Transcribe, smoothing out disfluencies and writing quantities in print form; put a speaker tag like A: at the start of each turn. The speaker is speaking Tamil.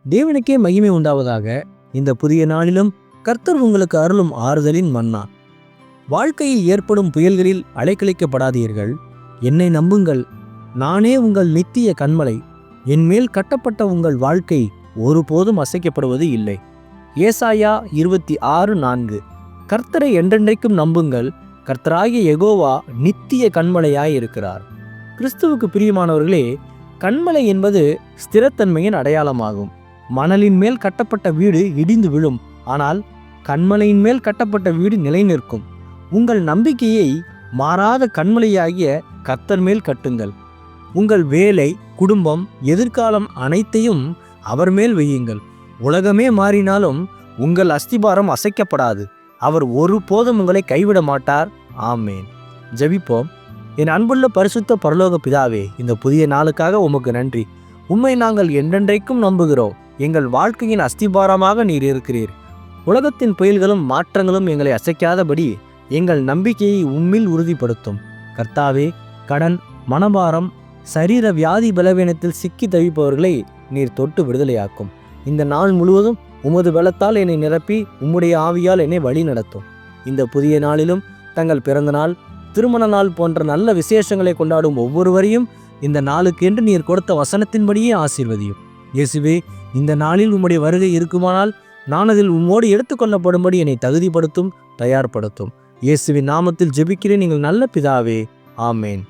A: தேவனுக்கே மகிமை உண்டாவதாக. இந்த புதிய நாளிலும் கர்த்தர் உங்களுக்கு அருளும் ஆறுதலின் மன்னா. வாழ்க்கையில் ஏற்படும் புயல்களில் அலைக்கழிக்கப்படாதீர்கள். என்னை நம்புங்கள், நானே உங்கள் நித்திய கன்மலை. என் மேல் கட்டப்பட்ட உங்கள் வாழ்க்கை ஒருபோதும் அசைக்கப்படுவது இல்லை. ஏசாயா 26:4. கர்த்தரை என்றென்றைக்கும் நம்புங்கள், கர்த்தராகிய யெகோவா நித்திய கன்மலையாய் இருக்கிறார். கிறிஸ்துவுக்கு பிரியமானவர்களே, கன்மலை என்பது ஸ்திரத்தன்மையின் அடையாளமாகும். மணலின் மேல் கட்டப்பட்ட வீடு இடிந்து விழும், ஆனால் கன்மலையின் மேல் கட்டப்பட்ட வீடு நிலை நிற்கும். உங்கள் நம்பிக்கையை மாறாத கன்மலையாகிய கர்த்தர் மேல் கட்டுங்கள். உங்கள் வேலை, குடும்பம், எதிர்காலம் அனைத்தையும் அவர் மேல் வையுங்கள். உலகமே மாறினாலும் உங்கள் அஸ்திபாரம் அசைக்கப்படாது. அவர் ஒருபோதும் உங்களை கைவிட மாட்டார். ஆமேன். ஜெபிப்போம். என் அன்புள்ள பரிசுத்த பரலோக பிதாவே, இந்த புதிய நாளுக்காக உமக்கு நன்றி. உம்மை நாங்கள் என்றென்றைக்கும் நம்புகிறோம். எங்கள் வாழ்க்கையின் அஸ்திபாரமாக நீர் இருக்கிறீர். உலகத்தின் புயல்களும் மாற்றங்களும் எங்களை அசைக்காதபடி எங்கள் நம்பிக்கையை உம்மில் உறுதிப்படுத்தும். கர்த்தாவே, கடன், மனபாரம், சரீர வியாதி பலவீனத்தில் சிக்கி தவிப்பவர்களை நீர் தொட்டு விடுதலையாக்கும். இந்த நாள் முழுவதும் உமது பலத்தால் என்னை நிரப்பி உம்முடைய ஆவியால் என்னை வழி நடத்தும். இந்த புதிய நாளிலும் தங்கள் பிறந்த நாள், திருமண நாள் போன்ற நல்ல விசேஷங்களை கொண்டாடும் ஒவ்வொருவரையும் இந்த நாளுக்கு என்று நீர் கொடுத்த வசனத்தின்படியே ஆசீர்வதியும். இயேசுவே, இந்த நாளில் உம்முடைய வருகை இருக்குமானால் நான் அதில் உம்மோடு எடுத்துக்கொள்ளப்படும்படி என்னை தகுதிப்படுத்தும், தயார்படுத்தும். இயேசுவின் நாமத்தில் ஜெபிக்கிறேன், நீங்கள் நல்ல பிதாவே. ஆமேன்.